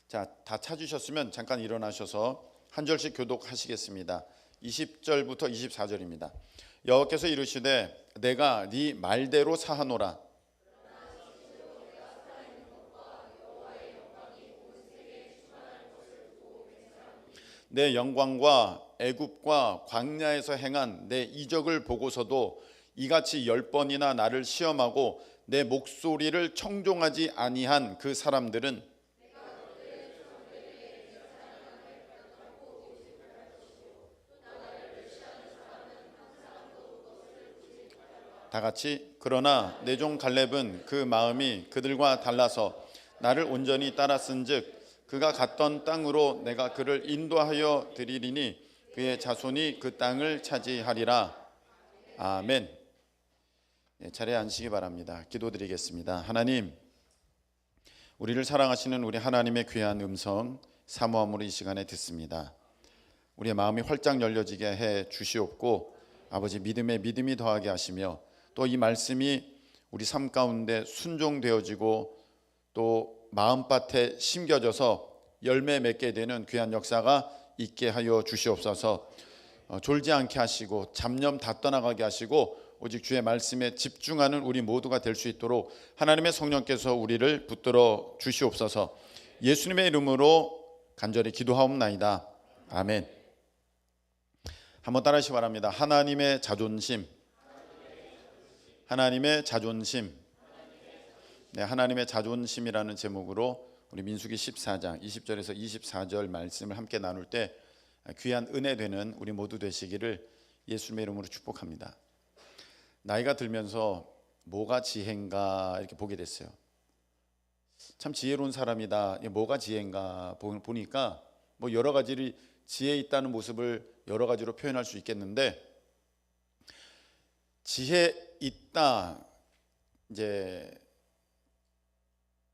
자, 다 찾으셨으면 잠깐 일어나셔서 한 절씩 교독하시겠습니다. 20절부터 24절입니다. 여호와께서 이르시되 내가 네 말대로 사하노라. 내 영광과 애굽과 광야에서 행한 내 이적을 보고서도 이같이 10번이나 나를 시험하고 내 목소리를 청종하지 아니한 그 사람들은 다 같이 그러나 내 종 갈렙은 그 마음이 그들과 달라서 나를 온전히 따랐은즉 그가 갔던 땅으로 내가 그를 인도하여 드리리니 그의 자손이 그 땅을 차지하리라. 아멘. 네, 자리에 앉으시기 바랍니다. 기도드리겠습니다. 하나님, 우리를 사랑하시는 우리 하나님의 귀한 음성 사모함으로 이 시간에 듣습니다. 우리의 마음이 활짝 열려지게 해 주시옵고 아버지 믿음에 믿음이 더하게 하시며 또 이 말씀이 우리 삶 가운데 순종되어지고 또 마음밭에 심겨져서 열매 맺게 되는 귀한 역사가 있게 하여 주시옵소서. 졸지 않게 하시고 잡념 다 떠나가게 하시고 오직 주의 말씀에 집중하는 우리 모두가 될 수 있도록 하나님의 성령께서 우리를 붙들어 주시옵소서. 예수님의 이름으로 간절히 기도하옵나이다. 아멘. 한번 따라하시기 바랍니다. 하나님의 자존심. 하나님의 자존심. 네, 하나님의 자존심이라는 제목으로 우리 민수기 14장 20절에서 24절 말씀을 함께 나눌 때 귀한 은혜 되는 우리 모두 되시기를 예수님의 이름으로 축복합니다. 나이가 들면서 뭐가 지혜인가 이렇게 보게 됐어요. 참 지혜로운 사람이다. 뭐가 지혜인가 보니까 뭐 여러 가지 지혜 있다는 모습을 여러 가지로 표현할 수 있겠는데, 지혜 있다 이제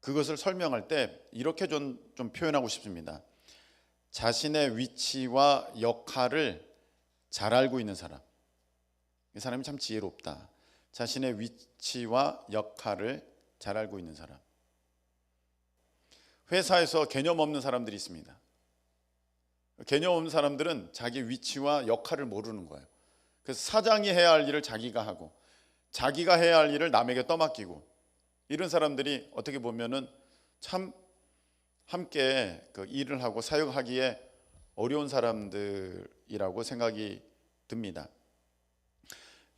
그것을 설명할 때 이렇게 좀 표현하고 싶습니다. 자신의 위치와 역할을 잘 알고 있는 사람, 이 사람이 참 지혜롭다. 자신의 위치와 역할을 잘 알고 있는 사람. 회사에서 개념 없는 사람들이 있습니다. 개념 없는 사람들은 자기 위치와 역할을 모르는 거예요. 그래서 사장이 해야 할 일을 자기가 하고 자기가 해야 할 일을 남에게 떠맡기고, 이런 사람들이 어떻게 보면은 참 함께 그 일을 하고 사역하기에 어려운 사람들이라고 생각이 듭니다.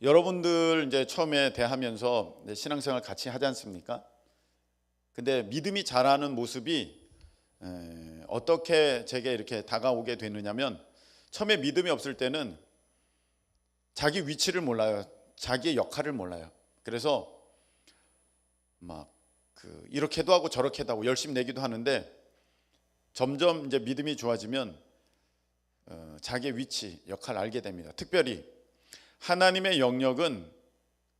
여러분들 이제 처음에 대하면서 신앙생활 같이 하지 않습니까? 근데 믿음이 자라는 모습이 어떻게 제게 이렇게 다가오게 되느냐면, 처음에 믿음이 없을 때는 자기 위치를 몰라요. 자기의 역할을 몰라요. 그래서 막 이렇게도 하고 저렇게도 하고 열심히 내기도 하는데, 점점 이제 믿음이 좋아지면 자기의 위치, 역할을 알게 됩니다. 특별히 하나님의 영역은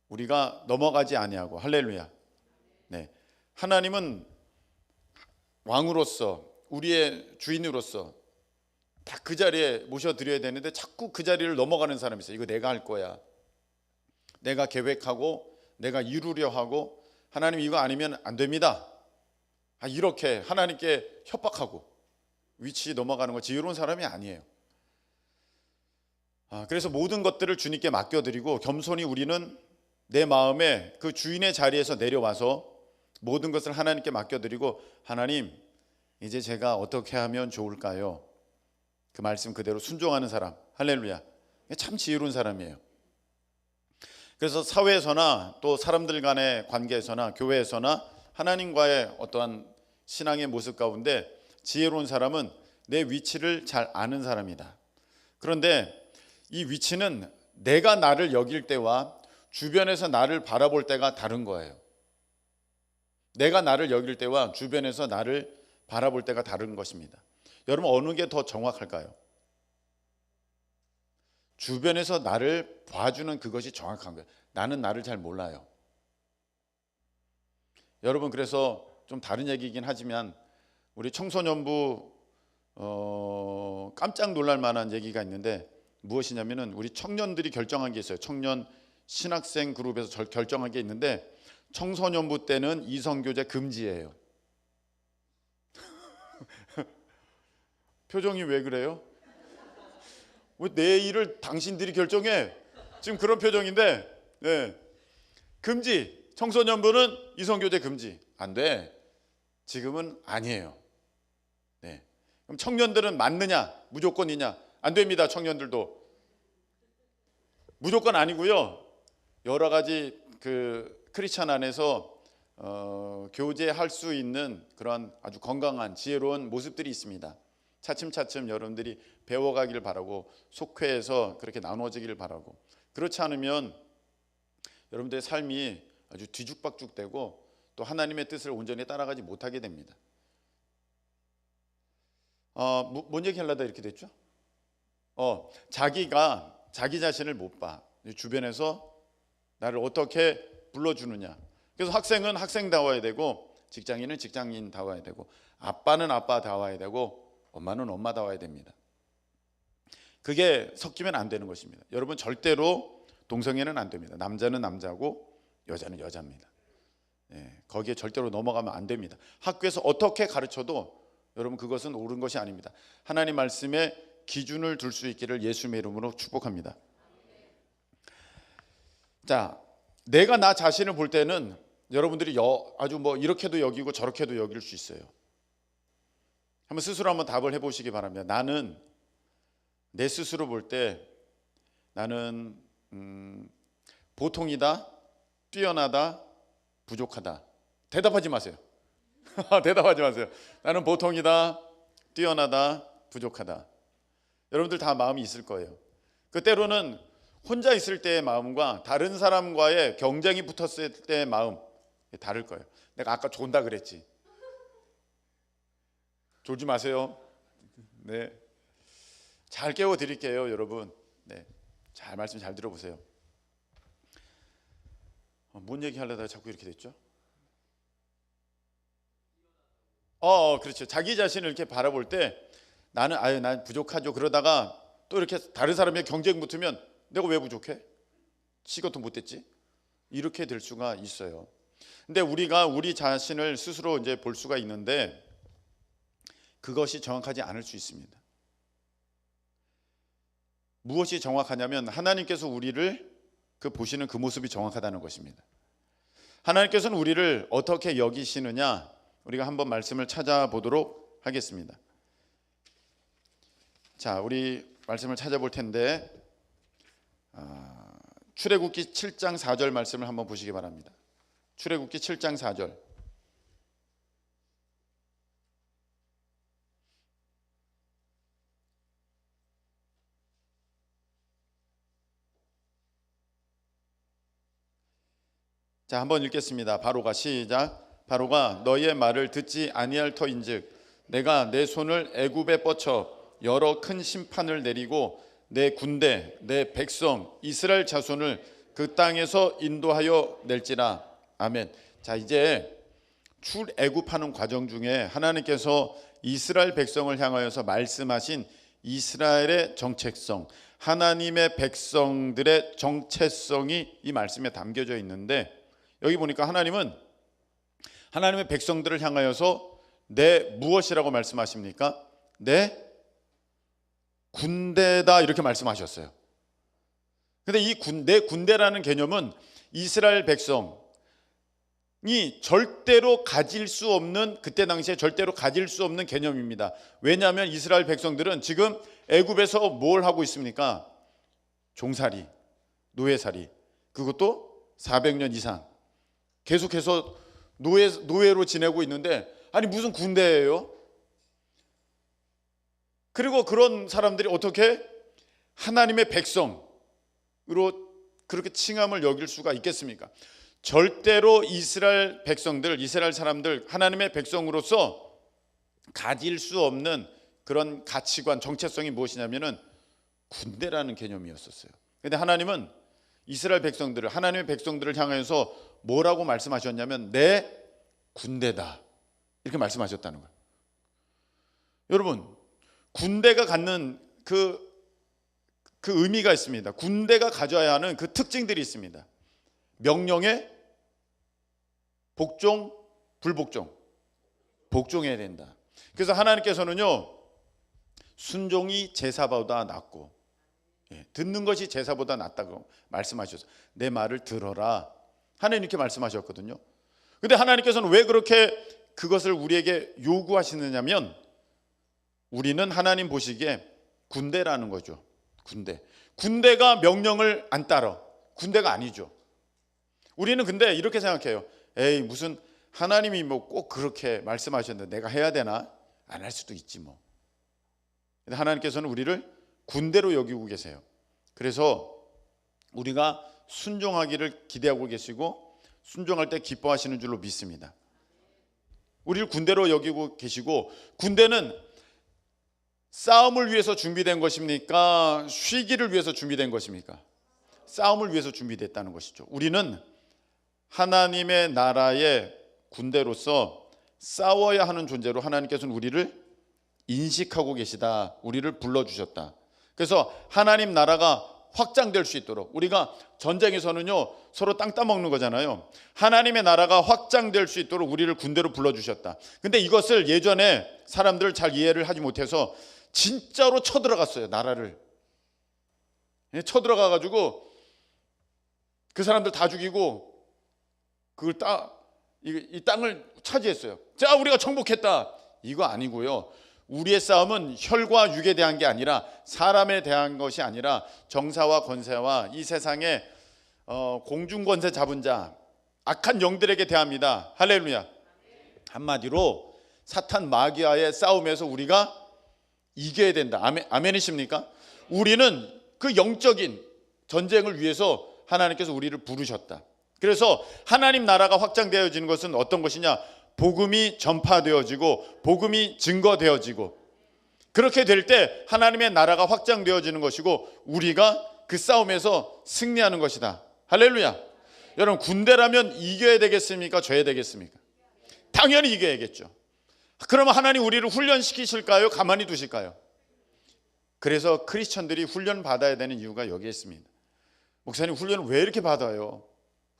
우리가 넘어가지 아니하고, 할렐루야. 네, 하나님은 왕으로서 우리의 주인으로서 딱 그 자리에 모셔드려야 되는데 자꾸 그 자리를 넘어가는 사람이 있어요. 이거 내가 할 거야, 내가 계획하고 내가 이루려 하고, 하나님 이거 아니면 안 됩니다, 이렇게 하나님께 협박하고 위치 넘어가는 거 지혜로운 사람이 아니에요. 그래서 모든 것들을 주님께 맡겨드리고 겸손히 우리는 내 마음에 그 주인의 자리에서 내려와서 모든 것을 하나님께 맡겨드리고, 하나님 이제 제가 어떻게 하면 좋을까요? 그 말씀 그대로 순종하는 사람, 할렐루야. 참 지혜로운 사람이에요. 그래서 사회에서나 또 사람들 간의 관계에서나 교회에서나 하나님과의 어떠한 신앙의 모습 가운데 지혜로운 사람은 내 위치를 잘 아는 사람이다. 그런데 이 위치는 내가 나를 여길 때와 주변에서 나를 바라볼 때가 다른 거예요. 내가 나를 여길 때와 주변에서 나를 바라볼 때가 다른 것입니다. 여러분, 어느 게 더 정확할까요? 주변에서 나를 봐주는 그것이 정확한 거예요. 나는 나를 잘 몰라요. 여러분, 그래서 좀 다른 얘기이긴 하지만 우리 청소년부 깜짝 놀랄 만한 얘기가 있는데, 무엇이냐면은 우리 청년들이 결정한 게 있어요. 청년 신학생 그룹에서 결정한 게 있는데, 청소년부 때는 이성교제 금지예요. 표정이 왜 그래요? 왜 내 일을 당신들이 결정해? 지금 그런 표정인데, 네. 금지. 청소년부는 이성교제 금지. 안 돼. 지금은 아니에요. 네. 그럼 청년들은 맞느냐? 무조건이냐? 안 됩니다. 청년들도 무조건 아니고요. 여러 가지 그 크리스찬 안에서 교제할 수 있는 그런 아주 건강한 지혜로운 모습들이 있습니다. 차츰차츰 여러분들이 배워가기를 바라고 속회에서 그렇게 나눠지기를 바라고, 그렇지 않으면 여러분들의 삶이 아주 뒤죽박죽되고 또 하나님의 뜻을 온전히 따라가지 못하게 됩니다. 뭔 얘기 하려다 이렇게 됐죠? 자기가 자기 자신을 못 봐. 주변에서 나를 어떻게 불러주느냐. 그래서 학생은 학생다워야 되고, 직장인은 직장인다워야 되고, 아빠는 아빠다워야 되고, 엄마는 엄마다워야 됩니다. 그게 섞이면 안 되는 것입니다. 여러분, 절대로 동성애는 안 됩니다. 남자는 남자고 여자는 여자입니다. 거기에 절대로 넘어가면 안 됩니다. 학교에서 어떻게 가르쳐도 여러분 그것은 옳은 것이 아닙니다. 하나님 말씀에 기준을 둘 수 있기를 예수님의 이름으로 축복합니다. 자, 내가 나 자신을 볼 때는 여러분들이 아주 뭐 이렇게도 여기고 저렇게도 여길 수 있어요. 한번 스스로 한번 답을 해보시기 바랍니다. 나는 내 스스로 볼 때 나는 보통이다, 뛰어나다, 부족하다. 대답하지 마세요. 대답하지 마세요. 나는 보통이다, 뛰어나다, 부족하다. 여러분들 다 마음이 있을 거예요. 그 때로는 혼자 있을 때의 마음과 다른 사람과의 경쟁이 붙었을 때의 마음 다를 거예요. 내가 아까 존다 그랬지. 졸지 마세요. 네, 잘 깨워드릴게요, 여러분. 네, 잘 말씀 잘 들어보세요. 뭔 얘기 하려다가 자꾸 이렇게 됐죠? 그렇죠. 자기 자신을 이렇게 바라볼 때 난 부족하죠. 그러다가 또 이렇게 다른 사람의 경쟁 붙으면 내가 왜 부족해? 지것도 못했지? 이렇게 될 수가 있어요. 근데 우리가 우리 자신을 스스로 이제 볼 수가 있는데 그것이 정확하지 않을 수 있습니다. 무엇이 정확하냐면 하나님께서 우리를 보시는 그 모습이 정확하다는 것입니다. 하나님께서는 우리를 어떻게 여기시느냐, 우리가 한번 말씀을 찾아보도록 하겠습니다. 자, 우리 말씀을 찾아볼 텐데 출애굽기 7장 4절 말씀을 한번 보시기 바랍니다. 출애굽기 7장 4절. 자, 한번 읽겠습니다. 바로가 시작. 바로가 너희의 말을 듣지 아니할 터인즉 내가 내 손을 애굽에 뻗쳐 여러 큰 심판을 내리고 내 군대 내 백성 이스라엘 자손을 그 땅에서 인도하여 낼지라. 아멘. 자, 이제 출애굽하는 과정 중에 하나님께서 이스라엘 백성을 향하여서 말씀하신 이스라엘의 정체성, 하나님의 백성들의 정체성이 이 말씀에 담겨져 있는데, 여기 보니까 하나님은 하나님의 백성들을 향하여서 내 무엇이라고 말씀하십니까? 내 군대다 이렇게 말씀하셨어요. 근데 이 내 군대라는 개념은 이스라엘 백성이 절대로 가질 수 없는, 그때 당시에 절대로 가질 수 없는 개념입니다. 왜냐하면 이스라엘 백성들은 지금 애굽에서 뭘 하고 있습니까? 종살이, 노예살이, 그것도 400년 이상 계속해서 노예로 지내고 있는데, 아니 무슨 군대예요? 그리고 그런 사람들이 어떻게 하나님의 백성으로 그렇게 칭함을 여길 수가 있겠습니까? 절대로 이스라엘 백성들, 이스라엘 사람들, 하나님의 백성으로서 가질 수 없는 그런 가치관, 정체성이 무엇이냐면은 군대라는 개념이었었어요. 근데 하나님은 이스라엘 백성들을, 하나님의 백성들을 향해서 뭐라고 말씀하셨냐면 내 군대다 이렇게 말씀하셨다는 거예요. 여러분, 군대가 갖는 그 의미가 있습니다. 군대가 가져야 하는 그 특징들이 있습니다. 명령에 복종, 불복종. 복종해야 된다. 그래서 하나님께서는요, 순종이 제사보다 낫고, 듣는 것이 제사보다 낫다고 말씀하셔서 내 말을 들어라, 하나님 이렇게 말씀하셨거든요. 근데 하나님께서는 왜 그렇게 그것을 우리에게 요구하시느냐면, 우리는 하나님 보시기에 군대라는 거죠. 군대가 명령을 안 따라. 군대가 아니죠. 우리는 근데 이렇게 생각해요. 에이, 무슨 하나님이 뭐 꼭 그렇게 말씀하셨는데 내가 해야 되나? 안 할 수도 있지 뭐. 근데 하나님께서는 우리를 군대로 여기고 계세요. 그래서 우리가 순종하기를 기대하고 계시고 순종할 때 기뻐하시는 줄로 믿습니다. 우리를 군대로 여기고 계시고, 군대는 싸움을 위해서 준비된 것입니까? 쉬기를 위해서 준비된 것입니까? 싸움을 위해서 준비됐다는 것이죠. 우리는 하나님의 나라의 군대로서 싸워야 하는 존재로 하나님께서는 우리를 인식하고 계시다. 우리를 불러주셨다. 그래서 하나님 나라가 확장될 수 있도록, 우리가 전쟁에서는요 서로 땅 따먹는 거잖아요. 하나님의 나라가 확장될 수 있도록 우리를 군대로 불러주셨다. 근데 이것을 예전에 사람들 잘 이해를 하지 못해서 진짜로 쳐들어갔어요. 나라를 쳐들어가가지고 그 사람들 다 죽이고 그걸 이 땅을 차지했어요. 자, 우리가 정복했다. 이거 아니고요. 우리의 싸움은 혈과 육에 대한 게 아니라, 사람에 대한 것이 아니라 정사와 권세와 이 세상의 공중권세 잡은 자, 악한 영들에게 대합니다. 할렐루야. 한마디로 사탄 마귀와의 싸움에서 우리가 이겨야 된다. 아멘이십니까? 우리는 그 영적인 전쟁을 위해서 하나님께서 우리를 부르셨다. 그래서 하나님 나라가 확장되어지는 것은 어떤 것이냐? 복음이 전파되어지고 복음이 증거되어지고, 그렇게 될 때 하나님의 나라가 확장되어지는 것이고 우리가 그 싸움에서 승리하는 것이다. 할렐루야. 여러분, 군대라면 이겨야 되겠습니까? 져야 되겠습니까? 당연히 이겨야겠죠. 그러면 하나님 우리를 훈련시키실까요? 가만히 두실까요? 그래서 크리스천들이 훈련 받아야 되는 이유가 여기에 있습니다. 목사님, 훈련을 왜 이렇게 받아요?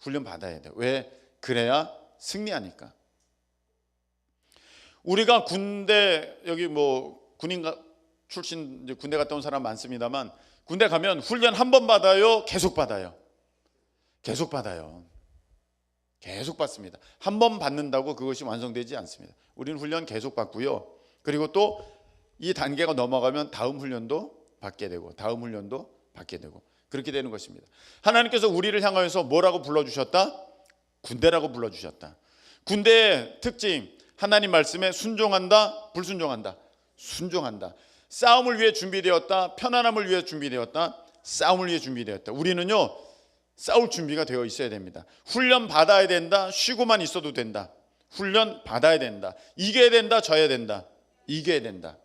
훈련 받아야 돼요. 왜? 그래야 승리하니까. 우리가 군대, 여기 뭐 군인 출신 이제 군대 갔다 온 사람 많습니다만, 군대 가면 훈련 한 번 받아요? 계속 받아요? 계속 받아요. 계속 받습니다. 한 번 받는다고 그것이 완성되지 않습니다. 우리는 훈련 계속 받고요. 그리고 또 이 단계가 넘어가면 다음 훈련도 받게 되고 다음 훈련도 받게 되고 그렇게 되는 것입니다. 하나님께서 우리를 향하여서 뭐라고 불러주셨다? 군대라고 불러주셨다. 군대의 특징, 하나님 말씀에 순종한다, 불순종한다. 순종한다. 싸움을 위해 준비되었다, 편안함을 위해 준비되었다, 싸움을 위해 준비되었다. 우리는요 싸울 준비가 되어 있어야 됩니다. 훈련 받아야 된다, 쉬고만 있어도 된다. 훈련 받아야 된다. 이겨야 된다, 져야 된다. 이겨야 된다.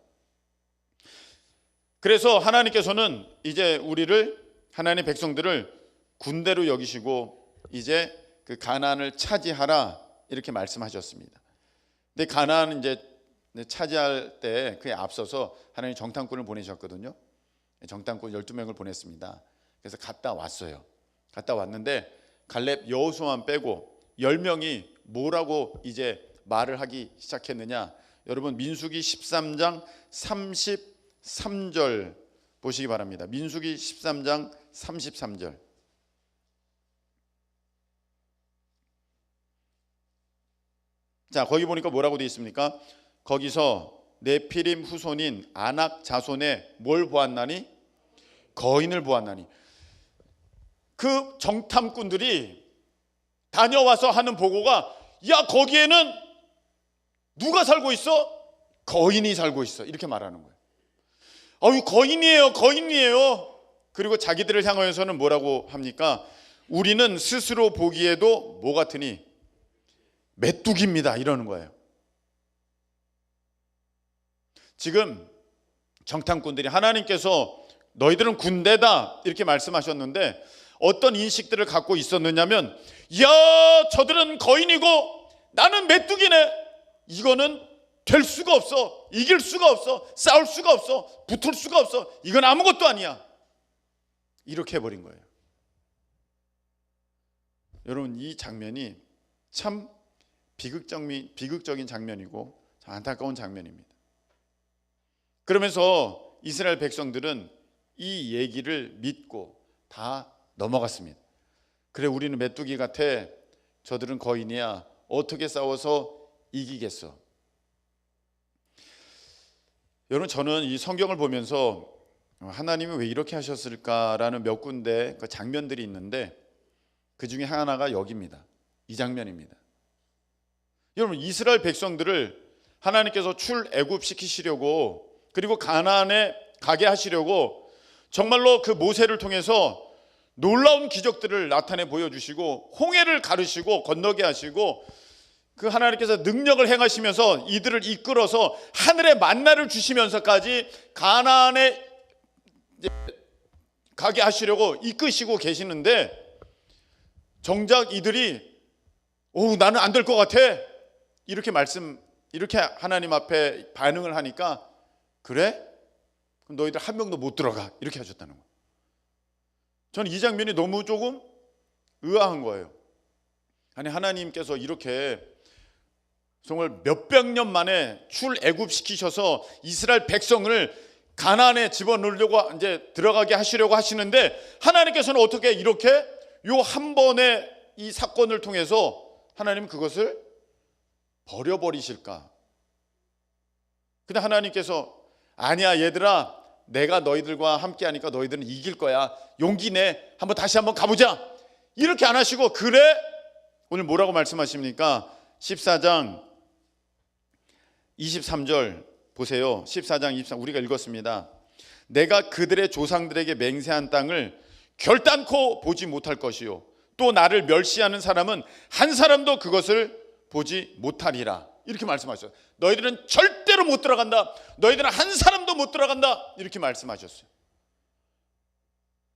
그래서 하나님께서는 이제 우리를, 하나님의 백성들을 군대로 여기시고 이제 그 가나안을 차지하라 이렇게 말씀하셨습니다. 근데 가나안은 이제 차지할 때 그에 앞서서 하나님이 정탐꾼을 보내셨거든요. 정탐꾼 12명을 보냈습니다. 그래서 갔다 왔어요. 갔다 왔는데 갈렙 여호수아만 빼고 10명이 뭐라고 이제 말을 하기 시작했느냐? 여러분, 민수기 13장 33절 보시기 바랍니다. 민수기 13장 33절. 자, 거기 보니까 뭐라고 되어 있습니까? 거기서 네피림 후손인 아낙 자손의 뭘 보았나니? 거인을 보았나니. 그 정탐꾼들이 다녀와서 하는 보고가, 야, 거기에는 누가 살고 있어? 거인이 살고 있어. 이렇게 말하는 거예요. 어유, 거인이에요, 거인이에요. 그리고 자기들을 향하여서는 뭐라고 합니까? 우리는 스스로 보기에도 뭐 같으니? 메뚜기입니다. 이러는 거예요. 지금 정탐꾼들이 하나님께서 너희들은 군대다 이렇게 말씀하셨는데 어떤 인식들을 갖고 있었느냐면, 야, 저들은 거인이고 나는 메뚜기네. 이거는 될 수가 없어. 이길 수가 없어. 싸울 수가 없어. 붙을 수가 없어. 이건 아무것도 아니야. 이렇게 해버린 거예요. 여러분, 이 장면이 참 비극적인 장면이고 안타까운 장면입니다. 그러면서 이스라엘 백성들은 이 얘기를 믿고 다 넘어갔습니다. 그래, 우리는 메뚜기 같아. 저들은 거인이야. 어떻게 싸워서 이기겠어? 여러분, 저는 이 성경을 보면서 하나님이 왜 이렇게 하셨을까라는 몇 군데 그 장면들이 있는데, 그 중에 하나가 여기입니다. 이 장면입니다. 여러분, 이스라엘 백성들을 하나님께서 출애굽시키시려고, 그리고 가나안에 가게 하시려고 정말로 그 모세를 통해서 놀라운 기적들을 나타내 보여주시고, 홍해를 가르시고 건너게 하시고, 그 하나님께서 능력을 행하시면서 이들을 이끌어서 하늘의 만나를 주시면서까지 가나안에 가게 하시려고 이끄시고 계시는데, 정작 이들이 나는 안 될 것 같아, 이렇게 하나님 앞에 반응을 하니까, 그래? 그럼 너희들 한 명도 못 들어가, 이렇게 하셨다는 거예요. 저는 이 장면이 너무 조금 의아한 거예요. 아니, 하나님께서 이렇게 정말 몇백 년 만에 출애굽시키셔서 이스라엘 백성을 가나안에 집어넣으려고 이제 들어가게 하시려고 하시는데, 하나님께서는 어떻게 이렇게 요 한 번의 이 사건을 통해서 하나님은 그것을 버려버리실까? 근데 하나님께서 아니야 얘들아, 내가 너희들과 함께 하니까 너희들은 이길 거야, 용기 내, 다시 한번 가보자, 이렇게 안 하시고, 그래? 오늘 뭐라고 말씀하십니까? 14장 23절 보세요. 14장 23, 우리가 읽었습니다. 내가 그들의 조상들에게 맹세한 땅을 결단코 보지 못할 것이요, 또 나를 멸시하는 사람은 한 사람도 그것을 보지 못하리라, 이렇게 말씀하셨어요. 너희들은 절대로 못 들어간다, 너희들은 한 사람도 못 들어간다, 이렇게 말씀하셨어요.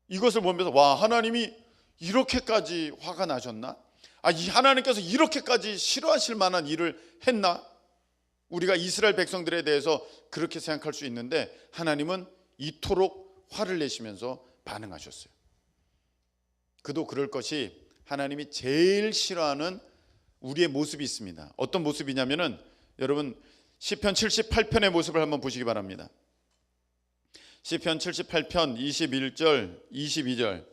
이것을 보면서 와, 하나님이 이렇게까지 화가 나셨나? 이 하나님께서 이렇게까지 싫어하실 만한 일을 했나? 우리가 이스라엘 백성들에 대해서 그렇게 생각할 수 있는데, 하나님은 이토록 화를 내시면서 반응하셨어요. 그도 그럴 것이, 하나님이 제일 싫어하는 우리의 모습이 있습니다. 어떤 모습이냐면은, 여러분 시편 78편의 모습을 한번 보시기 바랍니다. 시편 78편 21절 22절.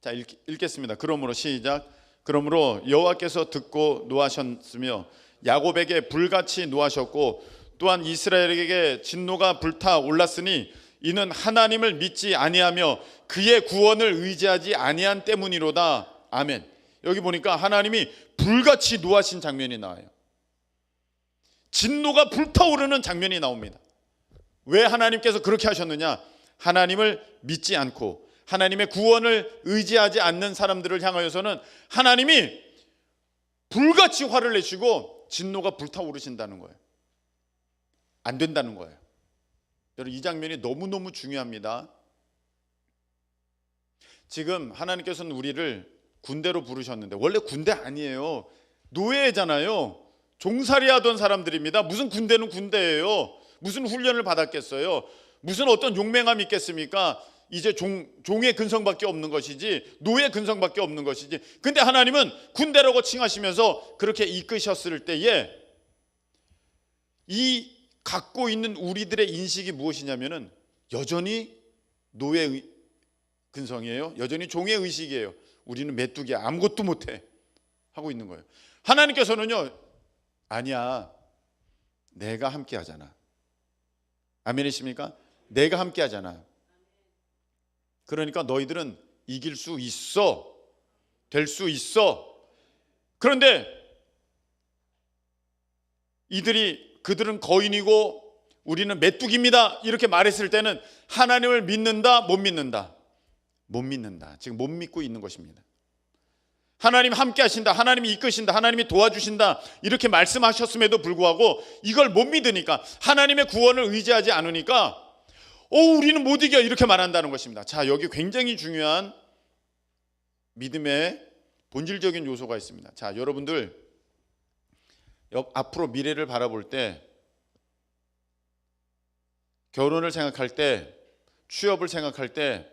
자, 읽겠습니다. 그러므로 시작. 그러므로 여호와께서 듣고 노하셨으며 야곱에게 불같이 노하셨고, 또한 이스라엘에게 진노가 불타 올랐으니 이는 하나님을 믿지 아니하며 그의 구원을 의지하지 아니한 때문이로다. 아멘. 여기 보니까 하나님이 불같이 노하신 장면이 나와요. 진노가 불타오르는 장면이 나옵니다. 왜 하나님께서 그렇게 하셨느냐? 하나님을 믿지 않고 하나님의 구원을 의지하지 않는 사람들을 향하여서는 하나님이 불같이 화를 내시고 진노가 불타오르신다는 거예요. 안 된다는 거예요. 여러분, 이 장면이 너무너무 중요합니다. 지금 하나님께서는 우리를 군대로 부르셨는데, 원래 군대 아니에요. 노예잖아요. 종살이 하던 사람들입니다. 무슨 군대는 군대예요. 무슨 훈련을 받았겠어요. 무슨 어떤 용맹함이 있겠습니까? 이제 종의 근성밖에 없는 것이지, 노예 근성밖에 없는 것이지. 근데 하나님은 군대라고 칭하시면서 그렇게 이끄셨을 때에 이 갖고 있는 우리들의 인식이 무엇이냐면은, 여전히 노예 근성이에요. 여전히 종의 의식이에요. 우리는 메뚜기야, 아무것도 못해 하고 있는 거예요. 하나님께서는요, 아니야, 내가 함께 하잖아. 아멘이십니까? 내가 함께 하잖아. 그러니까 너희들은 이길 수 있어, 될 수 있어. 그런데 그들은 거인이고 우리는 메뚜기입니다, 이렇게 말했을 때는 하나님을 믿는다, 못 믿는다? 못 믿는다. 지금 못 믿고 있는 것입니다. 하나님 함께 하신다, 하나님이 이끄신다, 하나님이 도와주신다, 이렇게 말씀하셨음에도 불구하고 이걸 못 믿으니까, 하나님의 구원을 의지하지 않으니까 우리는 못 이겨, 이렇게 말한다는 것입니다. 자, 여기 굉장히 중요한 믿음의 본질적인 요소가 있습니다. 자, 여러분들 앞으로 미래를 바라볼 때, 결혼을 생각할 때, 취업을 생각할 때,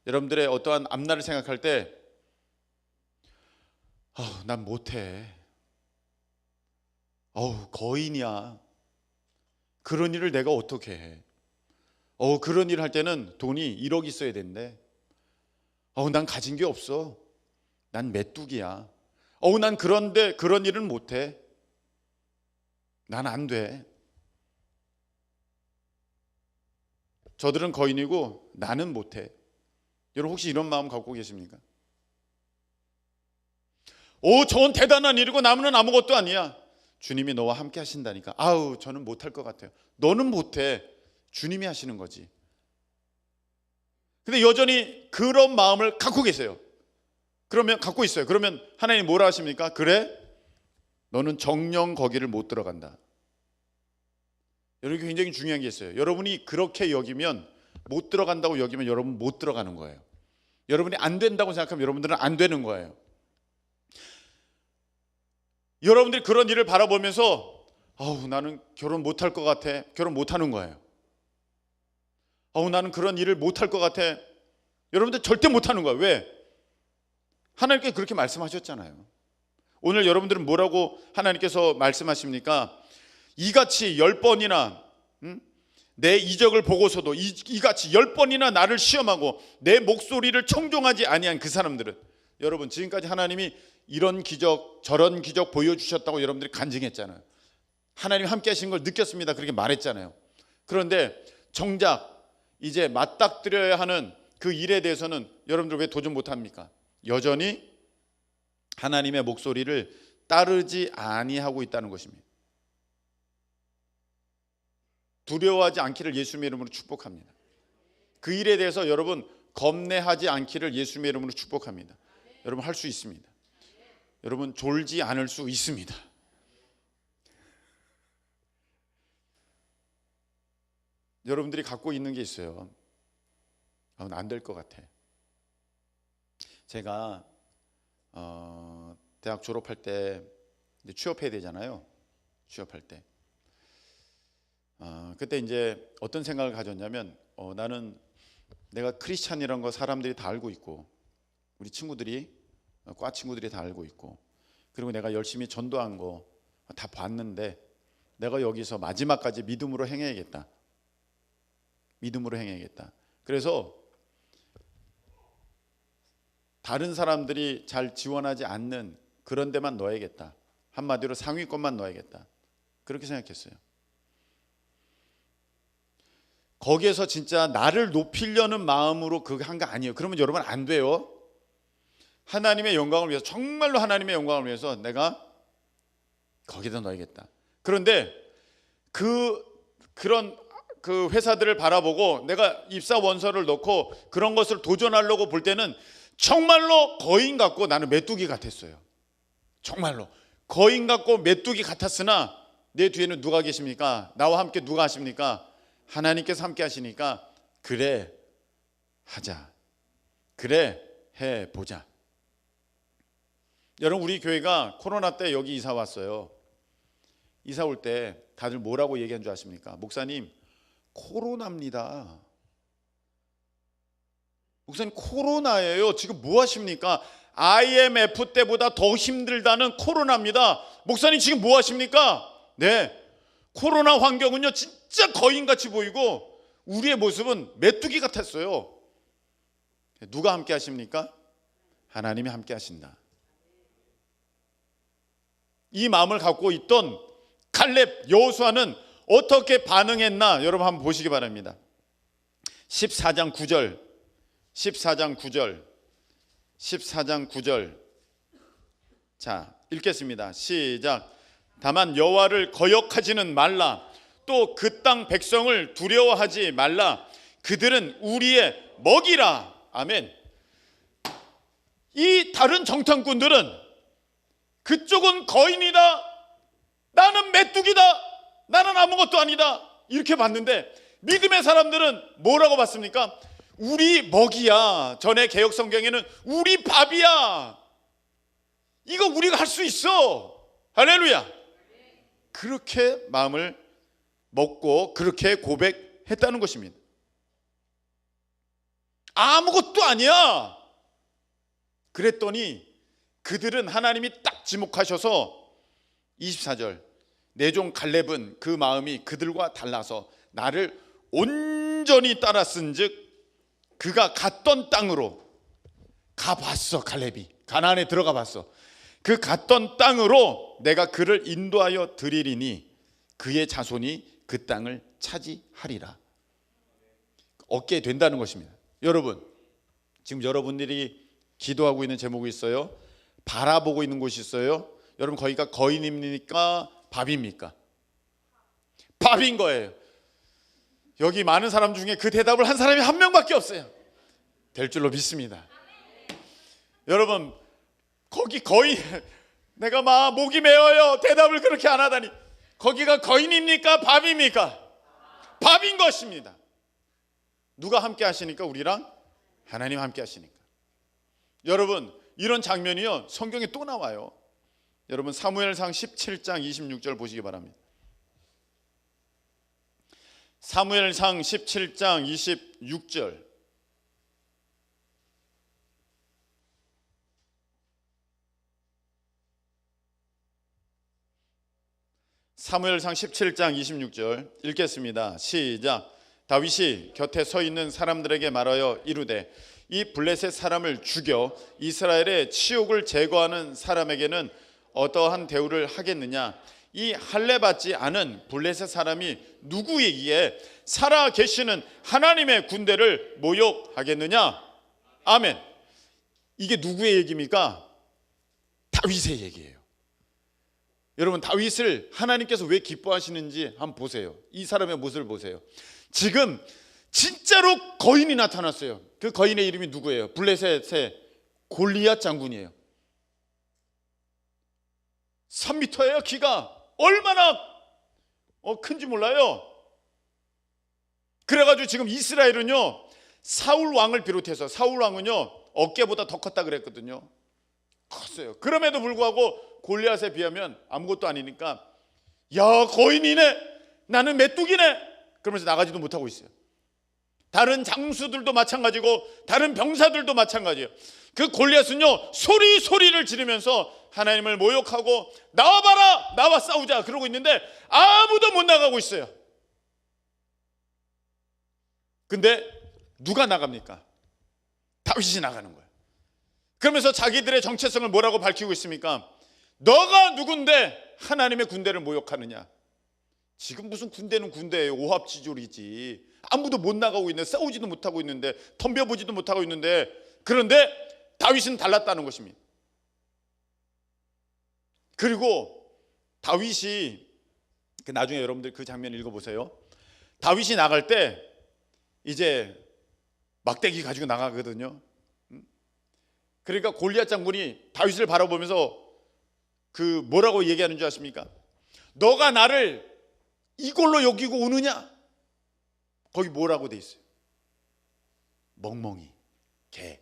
여러분들의 어떠한 앞날을 생각할 때, 난 못해. 거인이야. 그런 일을 내가 어떻게 해? 그런 일 할 때는 돈이 1억 있어야 된대. 난 가진 게 없어. 난 메뚜기야. 난 그런데 그런 일은 못해. 난 안 돼. 저들은 거인이고 나는 못해. 여러분 혹시 이런 마음 갖고 계십니까? 저건 대단한 일이고 나무는 아무것도 아니야. 주님이 너와 함께 하신다니까. 저는 못할 것 같아요. 너는 못해. 주님이 하시는 거지. 근데 여전히 그런 마음을 갖고 계세요. 그러면 갖고 있어요. 그러면 하나님 뭐라 하십니까? 그래? 너는 정녕 거기를 못 들어간다. 여러분 굉장히 중요한 게 있어요. 여러분이 그렇게 여기면, 못 들어간다고 여기면 여러분 못 들어가는 거예요. 여러분이 안 된다고 생각하면 여러분들은 안 되는 거예요. 여러분들이 그런 일을 바라보면서 나는 결혼 못할 것 같아. 결혼 못하는 거예요. 나는 그런 일을 못할 것 같아. 여러분들 절대 못하는 거예요. 왜? 하나님께 그렇게 말씀하셨잖아요. 오늘 여러분들은 뭐라고 하나님께서 말씀하십니까? 이같이 10번이나 내 이적을 보고서도 이같이 10번이나 나를 시험하고 내 목소리를 청종하지 아니한 그 사람들은, 여러분 지금까지 하나님이 이런 기적 저런 기적 보여주셨다고 여러분들이 간증했잖아요. 하나님 함께 하신 걸 느꼈습니다. 그렇게 말했잖아요. 그런데 정작 이제 맞닥뜨려야 하는 그 일에 대해서는 여러분들 왜 도전 못합니까? 여전히 하나님의 목소리를 따르지 아니하고 있다는 것입니다. 두려워하지 않기를 예수님의 이름으로 축복합니다. 그 일에 대해서 여러분 겁내하지 않기를 예수님의 이름으로 축복합니다. 여러분 할 수 있습니다. 여러분 졸지 않을 수 있습니다. 여러분들이 갖고 있는 게 있어요. 안 될 것 같아. 제가 대학 졸업할 때 이제 취업해야 되잖아요. 취업할 때 그때 이제 어떤 생각을 가졌냐면 나는 내가 크리스찬이라는 거 사람들이 다 알고 있고, 우리 친구들이 과 친구들이 다 알고 있고, 그리고 내가 열심히 전도한 거 다 봤는데 내가 여기서 마지막까지 믿음으로 행해야겠다. 믿음으로 행해야겠다. 그래서 다른 사람들이 잘 지원하지 않는 그런 데만 넣어야겠다. 한마디로 상위권만 넣어야겠다. 그렇게 생각했어요. 거기에서 진짜 나를 높이려는 마음으로 그거 한 거 아니에요. 그러면 여러분 안 돼요. 하나님의 영광을 위해서, 정말로 하나님의 영광을 위해서 내가 거기다 넣어야겠다. 그런데 그런 회사들을 바라보고 내가 입사 원서를 넣고 그런 것을 도전하려고 볼 때는 정말로 거인 같고 나는 메뚜기 같았어요. 정말로 거인 같고 메뚜기 같았으나 내 뒤에는 누가 계십니까? 나와 함께 누가 하십니까? 하나님께서 함께 하시니까 그래 하자, 그래 해보자. 여러분 우리 교회가 코로나 때 여기 이사 왔어요. 이사 올 때 다들 뭐라고 얘기한 줄 아십니까? 목사님 코로나입니다. 목사님 코로나예요. 지금 뭐 하십니까? IMF 때보다 더 힘들다는 코로나입니다. 목사님 지금 뭐 하십니까? 네, 코로나 환경은요 진짜 거인같이 보이고 우리의 모습은 메뚜기 같았어요. 누가 함께 하십니까? 하나님이 함께 하신다. 이 마음을 갖고 있던 칼렙, 여호수아는 어떻게 반응했나 여러분 한번 보시기 바랍니다. 14장 9절 14장 9절 자 읽겠습니다. 시작. 다만 여호와를 거역하지는 말라. 또 그 땅 백성을 두려워하지 말라. 그들은 우리의 먹이라. 아멘. 이 다른 정탐꾼들은 그쪽은 거인이다, 나는 메뚜기다, 나는 아무것도 아니다 이렇게 봤는데 믿음의 사람들은 뭐라고 봤습니까? 우리 먹이야. 전에 개역 성경에는 우리 밥이야. 이거 우리가 할 수 있어. 할렐루야. 그렇게 마음을 먹고 그렇게 고백했다는 것입니다. 아무것도 아니야. 그랬더니 그들은 하나님이 딱 지목하셔서 24절 내 종 갈렙은 그 마음이 그들과 달라서 나를 온전히 따랐은즉 그가 갔던 땅으로 가봤어. 갈렙이 가나안에 들어가 봤어. 그 갔던 땅으로 내가 그를 인도하여 드리리니 그의 자손이 그 땅을 차지하리라. 얻게 된다는 것입니다. 여러분, 지금 여러분들이 기도하고 있는 제목이 있어요. 바라보고 있는 곳이 있어요. 여러분, 거기가 거인입니까? 밥입니까? 밥인 거예요. 여기 많은 사람 중에 그 대답을 한 사람이 한 명밖에 없어요. 될 줄로 믿습니다. 여러분, 거기 거인, 내가 막 목이 메어요. 대답을 그렇게 안 하다니. 거기가 거인입니까? 밥입니까? 밥인 것입니다. 누가 함께 하시니까? 우리랑 하나님 함께 하시니까. 여러분, 이런 장면이요 성경에 또 나와요. 여러분, 사무엘상 17장 26절 보시기 바랍니다. 사무엘상 17장 26절. 사무엘상 17장 26절 읽겠습니다. 시작. 다윗이 곁에 서 있는 사람들에게 말하여 이르되 이 블레셋 사람을 죽여 이스라엘의 치욕을 제거하는 사람에게는 어떠한 대우를 하겠느냐? 이 할례 받지 않은 블레셋 사람이 누구이기에 살아 계시는 하나님의 군대를 모욕하겠느냐? 아멘. 이게 누구의 얘기입니까? 다윗의 얘기예요. 여러분, 다윗을 하나님께서 왜 기뻐하시는지 한번 보세요. 이 사람의 모습을 보세요. 지금 진짜로 거인이 나타났어요. 그 거인의 이름이 누구예요? 블레셋의 골리앗 장군이에요. 3m예요. 키가 얼마나 큰지 몰라요. 그래가지고 지금 이스라엘은요 사울 왕을 비롯해서, 사울 왕은요 어깨보다 더 컸다 그랬거든요. 컸어요. 그럼에도 불구하고 골리앗에 비하면 아무것도 아니니까 야, 거인이네, 나는 메뚜기네, 그러면서 나가지도 못하고 있어요. 다른 장수들도 마찬가지고 다른 병사들도 마찬가지예요. 그 골리앗은요 소리를 지르면서 하나님을 모욕하고 나와봐라, 나와 싸우자 그러고 있는데 아무도 못 나가고 있어요. 근데 누가 나갑니까? 다윗이 나가는 거예요. 그러면서 자기들의 정체성을 뭐라고 밝히고 있습니까? 너가 누군데 하나님의 군대를 모욕하느냐? 지금 무슨 군대는 군대예요. 오합지졸이지. 아무도 못 나가고 있는데, 싸우지도 못하고 있는데, 덤벼보지도 못하고 있는데, 그런데 다윗은 달랐다는 것입니다. 그리고 다윗이, 나중에 여러분들 그 장면 읽어보세요. 다윗이 나갈 때 이제 막대기 가지고 나가거든요. 그러니까 골리앗 장군이 다윗을 바라보면서 그 뭐라고 얘기하는 줄 아십니까? 너가 나를 이걸로 여기고 오느냐? 거기 뭐라고 돼 있어요? 멍멍이, 개.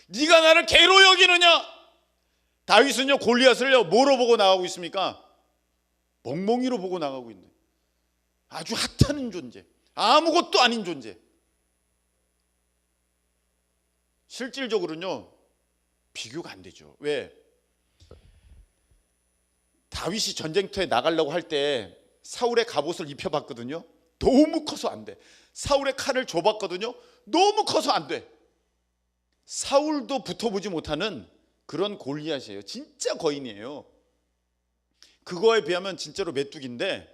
네가 나를 개로 여기느냐? 다윗은요 골리앗을요 뭐로 보고 나가고 있습니까? 멍멍이로 보고 나가고 있는, 아주 하찮은 존재, 아무것도 아닌 존재. 실질적으로는요 비교가 안 되죠. 왜? 다윗이 전쟁터에 나가려고 할 때 사울의 갑옷을 입혀봤거든요. 너무 커서 안 돼. 사울의 칼을 줘봤거든요. 너무 커서 안 돼. 사울도 붙어보지 못하는 그런 골리앗이에요. 진짜 거인이에요. 그거에 비하면 진짜로 메뚜기인데,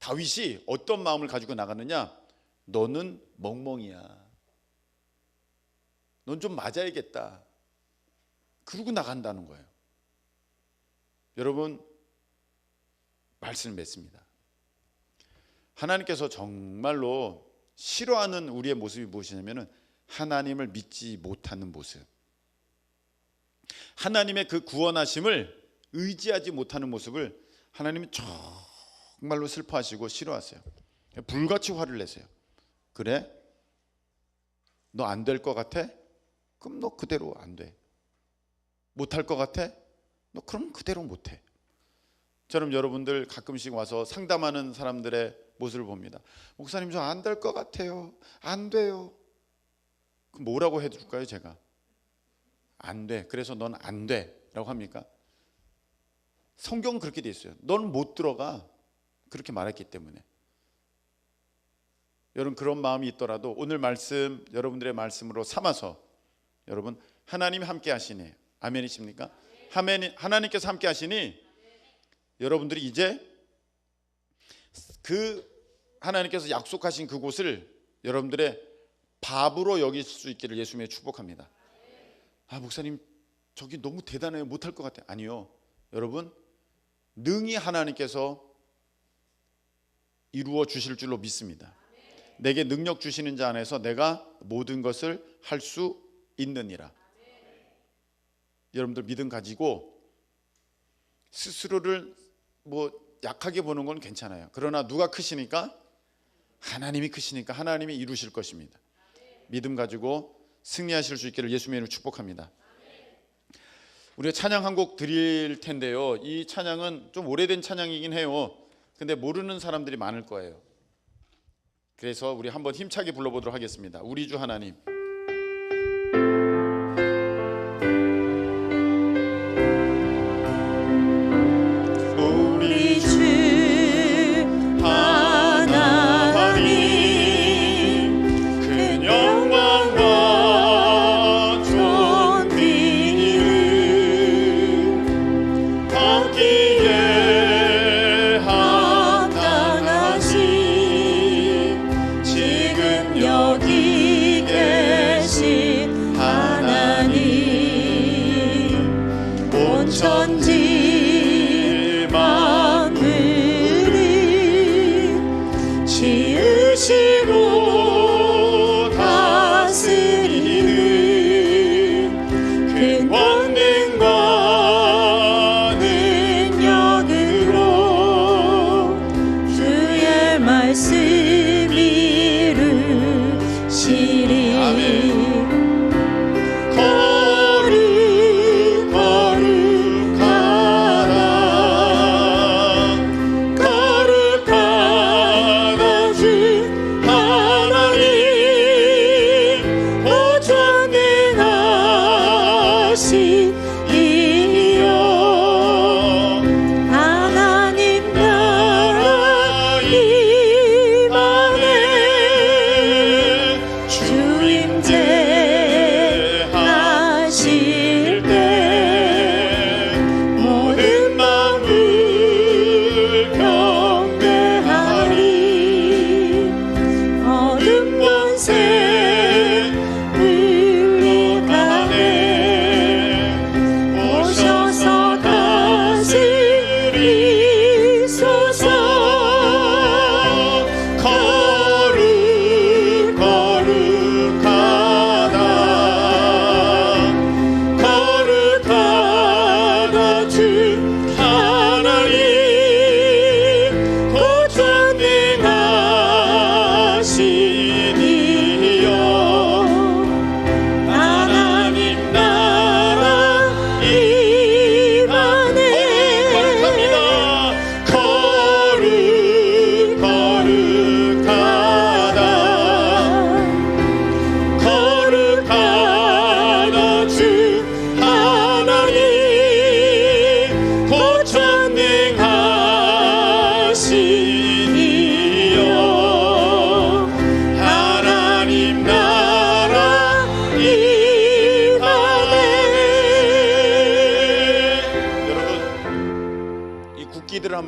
다윗이 어떤 마음을 가지고 나가느냐? 너는 멍멍이야, 넌 좀 맞아야겠다, 그러고 나간다는 거예요. 여러분, 말씀을 맺습니다. 하나님께서 정말로 싫어하는 우리의 모습이 무엇이냐면 하나님을 믿지 못하는 모습, 하나님의 그 구원하심을 의지하지 못하는 모습을 하나님이 정말로 슬퍼하시고 싫어하세요. 불같이 화를 내세요. 그래? 너 안 될 것 같아? 그럼 너 그대로 안 돼. 못할 것 같아? 너 그럼 그대로 못해. 저는 여러분들 가끔씩 와서 상담하는 사람들의 모습을 봅니다. 목사님, 저 안 될 것 같아요. 안 돼요. 그럼 뭐라고 해줄까요? 제가 안 돼. 그래서 넌 안 돼라고 합니까? 성경은 그렇게 돼 있어요. 넌 못 들어가. 그렇게 말했기 때문에. 여러분 그런 마음이 있더라도 오늘 말씀 여러분들의 말씀으로 삼아서 여러분 하나님이 함께 하시니 아멘이십니까? 하나님께서 함께 하시니 여러분들이 이제 그 하나님께서 약속하신 그곳을 여러분들의 밥으로 여길 수 있기를 예수님의 축복합니다. 아 목사님 저기 너무 대단해요. 못할 것 같아요. 아니요. 여러분 능히 하나님께서 이루어 주실 줄로 믿습니다. 내게 능력 주시는 자 안에서 내가 모든 것을 할 수 있느니라. 여러분들 믿음 가지고 스스로를 뭐 약하게 보는 건 괜찮아요. 그러나 누가 크시니까? 하나님이 크시니까 하나님이 이루실 것입니다. 믿음 가지고 승리하실 수 있기를 예수님의 이름으로 축복합니다. 우리가 찬양 한 곡 드릴 텐데요. 이 찬양은 좀 오래된 찬양이긴 해요. 근데 모르는 사람들이 많을 거예요. 그래서 우리 한번 힘차게 불러보도록 하겠습니다. 우리 주 하나님. 우리 주 하나님 큰 영광과 존귀를 받기에 합당하신 지금 여기 계신 하나님 온 천지 지으시고 다스리는 큰 권능과 능력으로 주의 말씀 이루시리.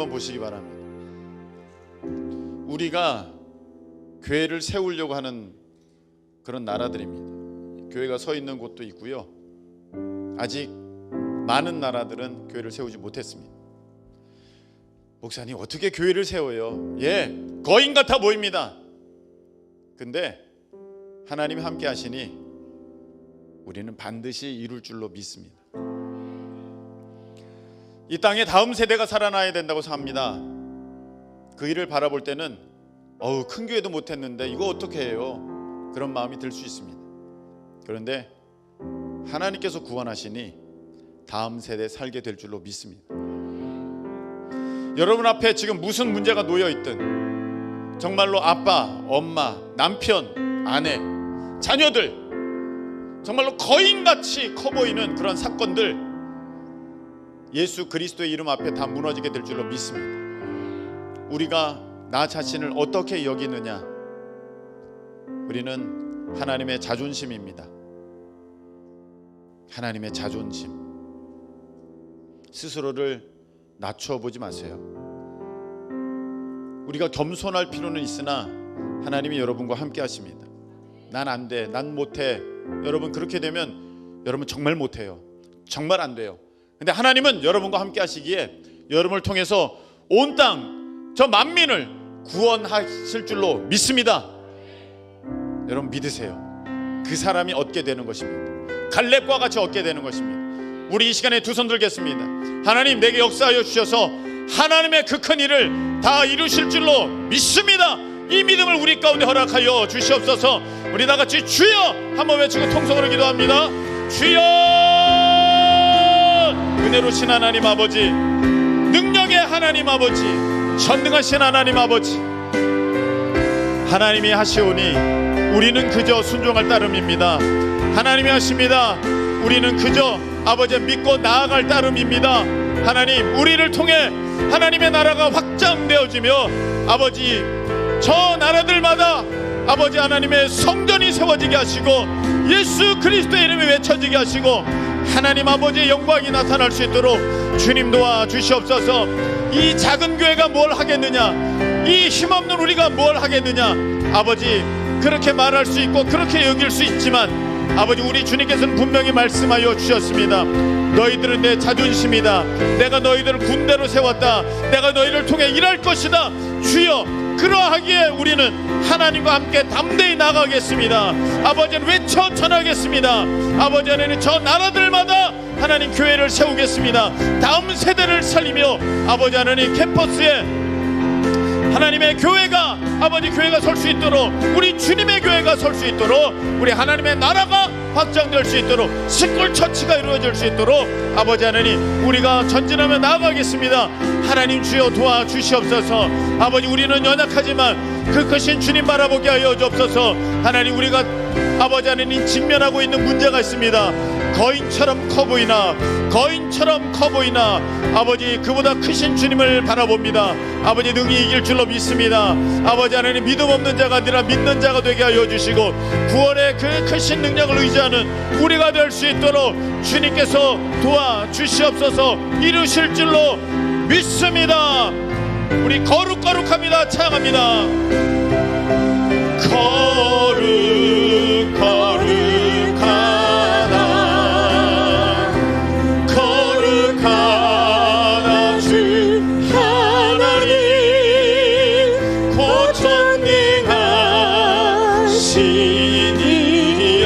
한번 보시기 바랍니다. 우리가 교회를 세우려고 하는 그런 나라들입니다. 교회가 서 있는 곳도 있고요. 아직 많은 나라들은 교회를 세우지 못했습니다. 목사님 어떻게 교회를 세워요? 예, 거인 같아 보입니다. 근데 하나님이 함께 하시니 우리는 반드시 이룰 줄로 믿습니다. 이 땅에 다음 세대가 살아나야 된다고 생각합니다. 그 일을 바라볼 때는 큰 교회도 못했는데 이거 어떻게 해요? 그런 마음이 들 수 있습니다. 그런데 하나님께서 구원하시니 다음 세대 살게 될 줄로 믿습니다. 여러분 앞에 지금 무슨 문제가 놓여있든 정말로 아빠, 엄마, 남편, 아내, 자녀들 정말로 거인같이 커 보이는 그런 사건들 예수 그리스도의 이름 앞에 다 무너지게 될 줄로 믿습니다. 우리가 나 자신을 어떻게 여기느냐, 우리는 하나님의 자존심입니다. 하나님의 자존심. 스스로를 낮춰보지 마세요. 우리가 겸손할 필요는 있으나 하나님이 여러분과 함께 하십니다. 난 안 돼, 난 못해. 여러분 그렇게 되면 여러분 정말 못해요. 정말 안 돼요. 근데 하나님은 여러분과 함께 하시기에 여러분을 통해서 온 땅, 저 만민을 구원하실 줄로 믿습니다. 여러분 믿으세요. 그 사람이 얻게 되는 것입니다. 갈렙과 같이 얻게 되는 것입니다. 우리 이 시간에 두 손 들겠습니다. 하나님, 내게 역사하여 주셔서 하나님의 그 큰 일을 다 이루실 줄로 믿습니다. 이 믿음을 우리 가운데 허락하여 주시옵소서. 우리 다 같이 주여 한번 외치고 통성으로 기도합니다. 주여! 은혜로신 하나님 아버지, 능력의 하나님 아버지, 전능하신 하나님 아버지, 하나님이 하시오니 우리는 그저 순종할 따름입니다. 하나님이 하십니다. 우리는 그저 아버지 믿고 나아갈 따름입니다. 하나님, 우리를 통해 하나님의 나라가 확장되어지며 아버지 저 나라들마다 아버지 하나님의 성전이 세워지게 하시고 예수 그리스도의 이름이 외쳐지게 하시고 하나님 아버지의 영광이 나타날 수 있도록 주님 도와 주시옵소서. 이 작은 교회가 뭘 하겠느냐, 이 힘없는 우리가 뭘 하겠느냐, 아버지 그렇게 말할 수 있고 그렇게 여길 수 있지만 아버지 우리 주님께서는 분명히 말씀하여 주셨습니다. 너희들은 내 자존심이다. 내가 너희들을 군대로 세웠다. 내가 너희를 통해 일할 것이다. 주여, 그러하기에 우리는 하나님과 함께 담대히 나가겠습니다. 아버지는 외쳐 전하겠습니다. 아버지 하나님, 저 나라들마다 하나님 교회를 세우겠습니다. 다음 세대를 살리며 아버지 하나님 캠퍼스에 하나님의 교회가 아버지 교회가 설 수 있도록, 우리 주님의 교회가 설 수 있도록, 우리 하나님의 나라가 확장될 수 있도록, 시골 처치가 이루어질 수 있도록 아버지 하나님 우리가 전진하며 나아가겠습니다. 하나님 주여 도와주시옵소서. 아버지 우리는 연약하지만 그 크신 주님 바라보게 하여 주옵소서. 하나님, 우리가 아버지 하나님 직면하고 있는 문제가 있습니다. 거인처럼 커 보이나 아버지 그보다 크신 주님을 바라봅니다. 아버지 능히 이길 줄로 믿습니다. 아버지 하나님, 믿음 없는 자가 아니라 믿는 자가 되게 하여 주시고 구원의 그 크신 능력을 의지하는 우리가 될 수 있도록 주님께서 도와주시옵소서. 이루실 줄로 믿습니다. 우리 거룩합니다. 찬양합니다. 거룩하다 주 하나님, 곧 전능하신 이여,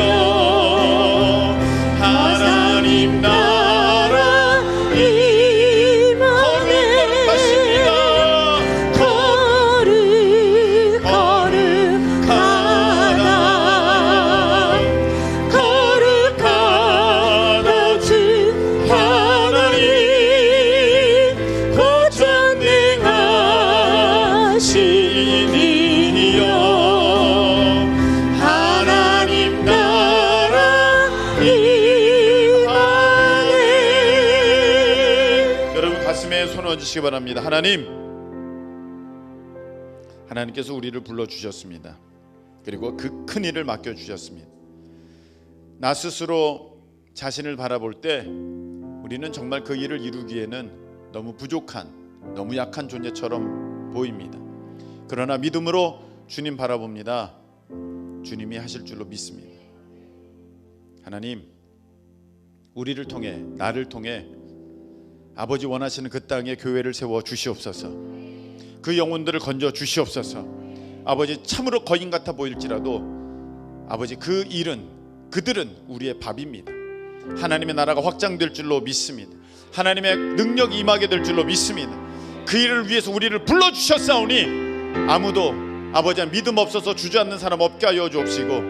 하나님 나라 거룩하십니다. 거룩하다 주 하나님, 곧 전능하신 이여, 하나님 나라 임하네. 여러분 가슴에 손 얹으시기 바랍니다. 하나님께서 우리를 불러주셨습니다. 그리고 그 큰 일을 맡겨주셨습니다. 나 스스로 자신을 바라볼 때 우리는 정말 그 일을 이루기에는 너무 부족한, 너무 약한 존재처럼 보입니다. 그러나 믿음으로 주님 바라봅니다. 주님이 하실 줄로 믿습니다. 하나님, 우리를 통해, 나를 통해 아버지 원하시는 그 땅에 교회를 세워 주시옵소서. 그 영혼들을 건져 주시옵소서. 아버지 참으로 거인 같아 보일지라도 아버지 그들은 우리의 밥입니다. 하나님의 나라가 확장될 줄로 믿습니다. 하나님의 능력이 임하게 될 줄로 믿습니다. 그 일을 위해서 우리를 불러주셨사오니 아무도 아버지 믿음 없어서 주저앉는 사람 없게 하여 주옵시고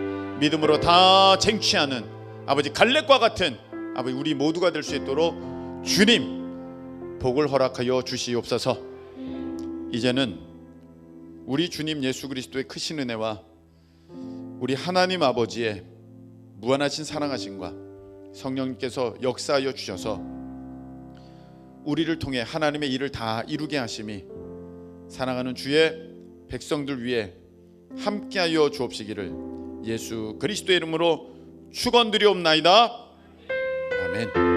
믿음으로 다 쟁취하는 아버지 갈렙과 같은 아버지 우리 모두가 될 수 있도록 주님 복을 허락하여 주시옵소서. 이제는 우리 주님 예수 그리스도의 크신 은혜와 우리 하나님 아버지의 무한하신 사랑하심과 성령님께서 역사하여 주셔서 우리를 통해 하나님의 일을 다 이루게 하심이 사랑하는 주의 백성들 위해 함께하여 주옵시기를 예수 그리스도의 이름으로 축원드리옵나이다. 아멘.